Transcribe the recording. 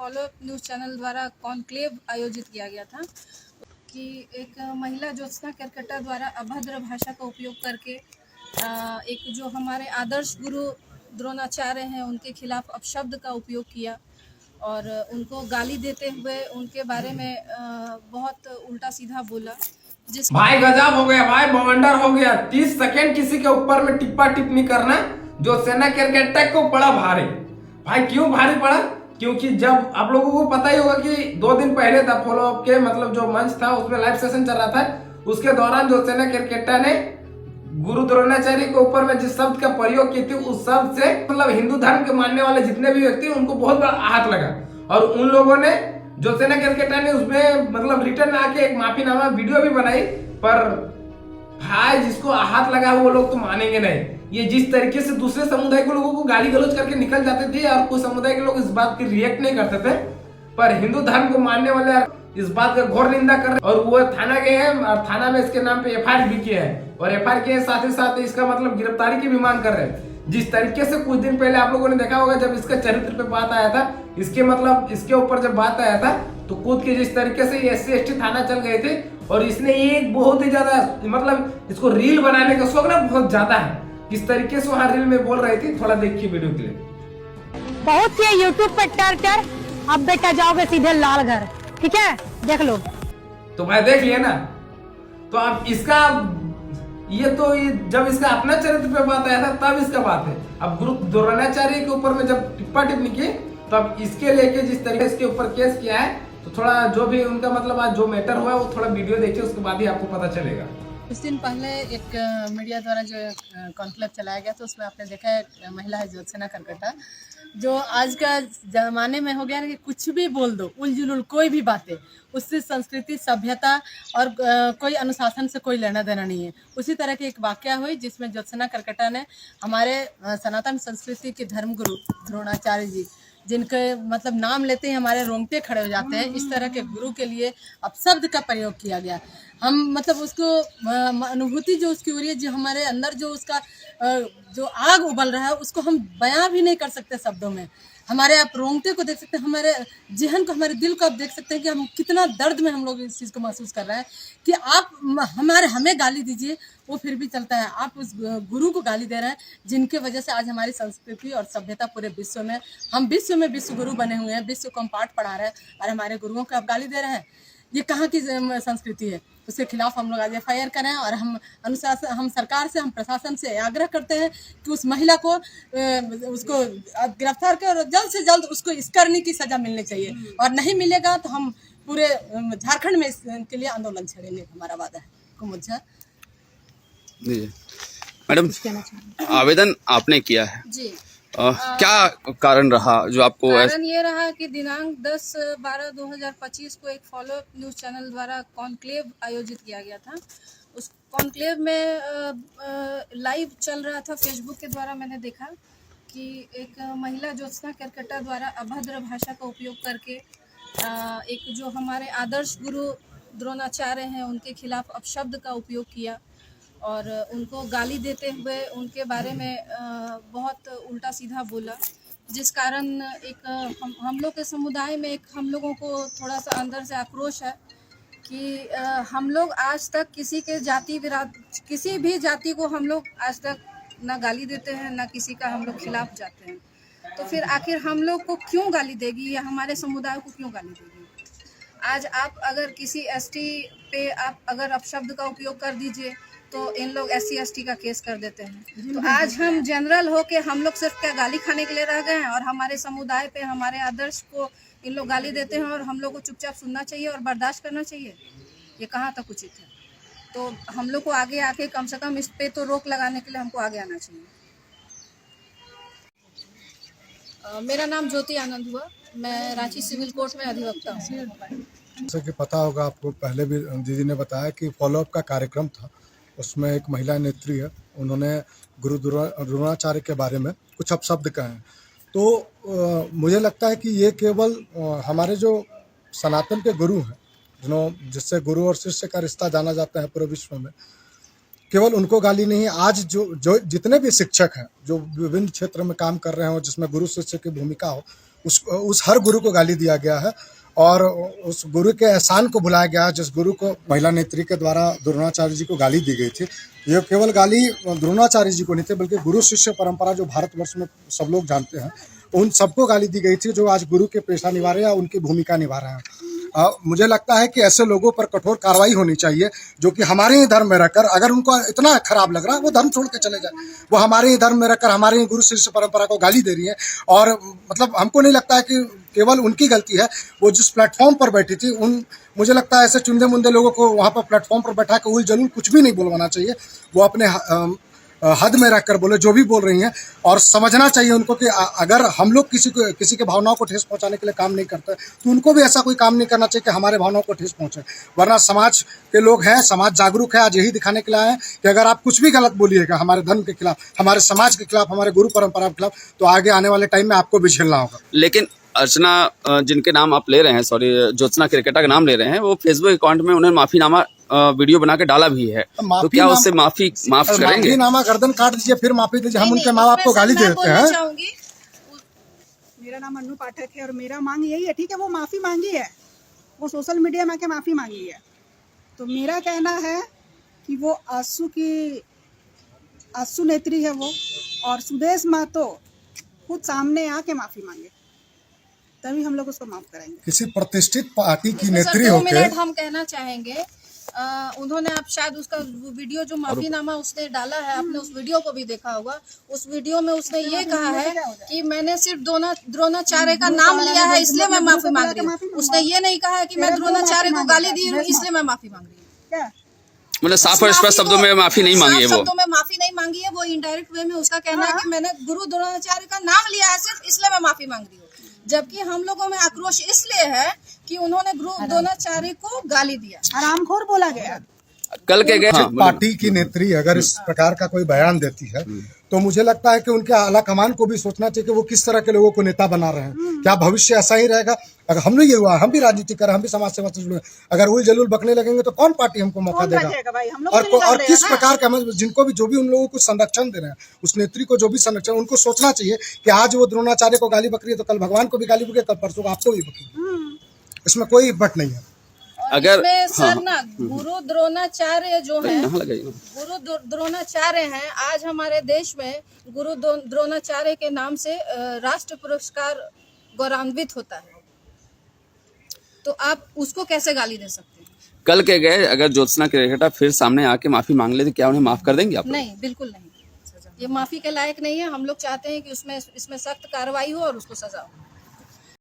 Follow news channel द्वारा conclave आयोजित किया गया था कि एक महिला ज्योत्सना केरकेट्टा द्वारा अभद्र भाषा का उपयोग करके एक जो हमारे आदर्श गुरु द्रोणाचार्य हैं उनके खिलाफ अपशब्द का उपयोग किया और उनको गाली देते हुए उनके बारे में बहुत उल्टा सीधा बोला। जिस भाई गजब हो गया भाई, बवंडर हो गया। 30 सेकंड किसी के ऊपर में टिप्पा टिप्पणी करना ज्योत्सना केरकेट्टा को पड़ा भारी। भाई क्यों भारी पड़ा? क्योंकि जब आप लोगों को पता ही होगा कि 2 दिन पहले था फॉलो अप के मतलब जो मंच था उसमें लाइव सेशन चल रहा था, उसके दौरान ज्योत्सना केरकेट्टा ने गुरु द्रोणाचार्य के ऊपर में जिस शब्द का प्रयोग किए थे उस शब्द से मतलब हिंदू धर्म के मानने वाले जितने भी व्यक्ति उनको बहुत बड़ा आहत लगा और उन लोगों ने ज्योत्सना केरकेट्टा ने उसमें मतलब रिटर्न आके एक माफीनामा वीडियो भी बनाई। पर भाई जिसको आहत लगा वो लोग तो मानेंगे नहीं। ये जिस तरीके से दूसरे समुदाय के लोगों को गाली गलौज करके निकल जाते थे और कुछ समुदाय के लोग इस बात की रिएक्ट नहीं करते थे, पर हिंदू धर्म को मानने वाले इस बात का घोर निंदा कर रहे और वो थाना गए हैं और थाना में इसके नाम पे एफआईआर भी किया है और एफआईआर के साथ ही साथ इसका मतलब गिरफ्तारी की भी मांग कर रहे हैं। जिस तरीके से कुछ दिन पहले आप लोगों ने देखा होगा जब इसका चरित्र पे बात आया था, इसके मतलब इसके ऊपर जब बात आया था तो कूद के जिस तरीके से SC ST थाना चल गए थे और इसने एक बहुत ही ज्यादा मतलब इसको रील बनाने का शौक ना बहुत ज्यादा है। किस तरीके से वहाँ रील में बोल रही थी, थोड़ा देखिए वीडियो क्लिप। बहुत किया यूट्यूब पर टर अब बेटा जाओगे सीधे लाल घर, ठीक है देख लो। तो भाई देख लिया ना, तो अब इसका ये जब इसका अपना चरित्र पे बात आया था तब इसका बात है। अब गुरु द्रोणाचार्य के ऊपर में जब टिप्पा टिप्पणी की तो अब इसके लेके जिस तरीके इसके ऊपर केस किया है तो थोड़ा जो भी उनका मतलब आज जो मैटर हुआ है वो थोड़ा वीडियो देखिए, उसके बाद ही आपको पता चलेगा। कुछ दिन पहले एक मीडिया द्वारा जो कॉन्क्लेव चलाया गया तो उसमें आपने देखा है महिला है ज्योत्सना केरकेट्टा जो आज का ज़माने में हो गया ना कि कुछ भी बोल दो, उलझुल कोई भी बातें, उससे संस्कृति सभ्यता और कोई अनुशासन से कोई लेना देना नहीं है। उसी तरह की एक वाकया हुई जिसमें ज्योत्सना केरकेट्टा ने हमारे सनातन संस्कृति के धर्मगुरु द्रोणाचार्य जी, जिनके मतलब नाम लेते ही हमारे रोंगटे खड़े हो जाते हैं, इस तरह के गुरु के लिए अपशब्द का प्रयोग किया गया। हम मतलब उसको अनुभूति जो उसकी हो रही है, जो हमारे अंदर जो उसका जो आग उबल रहा है उसको हम बयां भी नहीं कर सकते शब्दों में। हमारे आप रोंगटे को देख सकते हैं, हमारे जहन को, हमारे दिल को आप देख सकते हैं कि हम कितना दर्द में हम लोग इस चीज़ को महसूस कर रहे हैं कि आप हमें गाली दीजिए वो फिर भी चलता है, आप उस गुरु को गाली दे रहे हैं जिनके वजह से आज हमारी संस्कृति और सभ्यता पूरे विश्व में, हम विश्व में विश्व गुरु बने हुए हैं, विश्व को हम पाठ पढ़ा रहे हैं और हमारे गुरुओं को आप गाली दे रहे हैं। ये कहाँ की संस्कृति है? उसके खिलाफ हम लोग आज FIR करें और हम सरकार से, हम प्रशासन से आग्रह करते हैं कि उस महिला को उसको गिरफ्तार कर और जल्द से जल्द उसको इस करने की सजा मिलनी चाहिए और नहीं मिलेगा तो हम पूरे झारखंड में इसके लिए आंदोलन छेड़ेंगे। हमारा वादा है। कुमुझा जी मैडम, आवेदन आपने किया है जी। क्या कारण रहा जो आपको? कारण ये रहा कि दिनांक 10/12/2025 को एक फॉलो न्यूज़ चैनल द्वारा कॉन्क्लेव आयोजित किया गया था। उस कॉन्क्लेव में लाइव चल रहा था फेसबुक के द्वारा। मैंने देखा कि एक महिला ज्योत्सना केरकेट्टा द्वारा अभद्र भाषा का उपयोग करके एक जो हमारे आदर्श गुरु द्रोणाचार्य हैं उनके खिलाफ अपशब्द का उपयोग किया और उनको गाली देते हुए उनके बारे में बहुत उल्टा सीधा बोला, जिस कारण एक हम लोग के समुदाय में एक हम लोगों को थोड़ा सा अंदर से आक्रोश है कि हम लोग आज तक किसी भी जाति को हम लोग आज तक ना गाली देते हैं, ना किसी का हम लोग खिलाफ जाते हैं। तो फिर आखिर हम लोग को क्यों गाली देगी या हमारे समुदाय को क्यों गाली देगी? आज आप अगर किसी ST पे आप अगर अपशब्द का उपयोग कर दीजिए तो इन लोग SC ST का केस कर देते हैं। तो आज हम जनरल हो के हम लोग सिर्फ क्या गाली खाने के लिए रह गए हैं और हमारे समुदाय पे, हमारे आदर्श को इन लोग गाली देते हैं और हम लोग को चुपचाप सुनना चाहिए और बर्दाश्त करना चाहिए? ये कहाँ तक उचित है? तो हम लोग को आगे आके कम से कम इस पे तो रोक लगाने के लिए हमको आगे आना चाहिए। मेरा नाम ज्योति आनंद हुआ, मैं रांची सिविल कोर्ट में अधिवक्ता हूँ। जैसे कि पता होगा आपको, पहले भी दीदी ने बताया कि फॉलोअप का कार्यक्रम था, उसमें एक महिला नेत्री है, उन्होंने गुरु द्रोणाचार्य के बारे में कुछ अपशब्द कहे हैं। तो मुझे लगता है कि ये केवल हमारे जो सनातन के गुरु हैं, जिससे गुरु और शिष्य का रिश्ता जाना जाता है पूरे विश्व में, केवल उनको गाली नहीं, आज जो जितने भी शिक्षक हैं जो विभिन्न क्षेत्र में काम कर रहे हो जिसमें गुरु शिष्य की भूमिका हो, उस हर गुरु को गाली दिया गया है और उस गुरु के एहसान को भुलाया गया है जिस गुरु को महिला नेत्री के द्वारा द्रोणाचार्य जी को गाली दी गई थी। ये केवल गाली द्रोणाचार्य जी को नहीं थी बल्कि गुरु शिष्य परंपरा जो भारतवर्ष में सब लोग जानते हैं उन सबको गाली दी गई थी जो आज गुरु के पेशा निभा रहे हैं या उनकी भूमिका निभा रहे हैं। मुझे लगता है कि ऐसे लोगों पर कठोर कार्रवाई होनी चाहिए जो कि हमारे ही धर्म में रहकर, अगर उनको इतना खराब लग रहा है वो धर्म छोड़ के चले जाए। वो हमारे ही धर्म में रहकर हमारे ही गुरु शिष्य परंपरा को गाली दे रही है और मतलब हमको नहीं लगता है कि केवल उनकी गलती है। वो जिस प्लेटफॉर्म पर बैठी थी मुझे लगता है ऐसे चुंदे मुंदे लोगों को वहाँ पर प्लेटफॉर्म पर बैठा के उल जलूल कुछ भी नहीं बोलवाना चाहिए। वो अपने हद में रखकर बोले जो भी बोल रही हैं और समझना चाहिए उनको कि अगर हम लोग किसी के भावनाओं को ठेस पहुंचाने के लिए काम नहीं करते तो उनको भी ऐसा कोई काम नहीं करना चाहिए कि हमारे भावनाओं को ठेस पहुंचे। वरना समाज के लोग हैं, समाज जागरूक है, आज यही दिखाने के लिए आए हैं कि अगर आप कुछ भी गलत बोलिएगा हमारे धर्म के खिलाफ, हमारे समाज के खिलाफ, हमारे गुरु परंपरा के खिलाफ, तो आगे आने वाले टाइम में आपको भी झेलना होगा। लेकिन अर्चना जिनके नाम आप ले रहे हैं, सॉरी ज्योत्सना केरकेटा का नाम ले रहे हैं, वो फेसबुक अकाउंट में उन्होंने माफीनामा वीडियो बना के डाला भी है, तो क्या उससे माफ करेंगे? माफीनामा गर्दन काट दीजिए फिर माफी दीजिए। हम उनके माँ बाप को गाली देते हैं। मेरा नाम अन्नू पाठक है और मेरा मांग यही है, ठीक है, वो माफी मांगी है, वो सोशल मीडिया में आके माफी मांगी है, तो मेरा कहना है कि वो आंसू नेत्री है वो, और सुदेश महतो खुद सामने आके माफी मांगे तभी हम लोग उसको माफ करेंगे। किसी प्रतिष्ठित पार्टी की नेत्री दो होकर मिनट हम कहना चाहेंगे, उन्होंने आप शायद उसका वीडियो जो माफीनामा उसने डाला है, आपने उस वीडियो को भी देखा होगा। उस वीडियो में उसने ये कहा है कि मैंने सिर्फ द्रोणाचार्य का नाम लिया है इसलिए मैं माफी मांग रही हूँ। उसने ये नहीं कहा है कि मैं द्रोणाचार्य को गाली दी हूँ इसलिए मैं माफी मांग रही हूँ। मतलब साफ और स्पष्ट शब्दों में माफी नहीं मांगी है वो। शब्दों में माफी नहीं मांगी है वो, इनडायरेक्ट वे में उसका कहना है कि मैंने गुरु द्रोणाचार्य का नाम लिया है सिर्फ इसलिए मैं माफी मांग रही हूँ। जबकि हम लोगों में आक्रोश इसलिए है कि उन्होंने गुरु द्रोणाचार्य को गाली दिया, हरामखोर बोला गया। कल के गए पार्टी की नेत्री अगर इस प्रकार का कोई बयान देती है तो मुझे लगता है कि उनके आला कमान को भी सोचना चाहिए कि वो किस तरह के लोगों को नेता बना रहे हैं। क्या भविष्य ऐसा ही रहेगा? अगर हमने ये हुआ, हम भी राजनीति कर रहे हैं, हम भी समाज सेवा से जुड़े, अगर उल जलूल बकने लगेंगे तो कौन पार्टी हमको मौका देगा? और किस प्रकार का, जिनको भी जो भी उन लोगों को संरक्षण दे रहे हैं, उस नेत्री को जो भी संरक्षण, उनको सोचना चाहिए कि आज वो द्रोणाचार्य को गाली बक रही है तो कल भगवान को भी गाली बके, कल परसों को आपको भी बकेगी। इसमें कोई बट नहीं है। अगर सर ना गुरु द्रोणाचार्य जो है, गुरु द्रोणाचार्य हैं, आज हमारे देश में गुरु द्रोणाचार्य के नाम से राष्ट्र पुरस्कार गौरवान्वित होता है, तो आप उसको कैसे गाली दे सकते हैं? कल के गए अगर ज्योत्सना केरकेटा फिर सामने आके माफी मांग ले तो क्या उन्हें माफ कर देंगे आप? नहीं, बिल्कुल नहीं, ये माफी के लायक नहीं है। हम लोग चाहते हैं कि इसमें सख्त कार्रवाई हो और उसको सजा हो।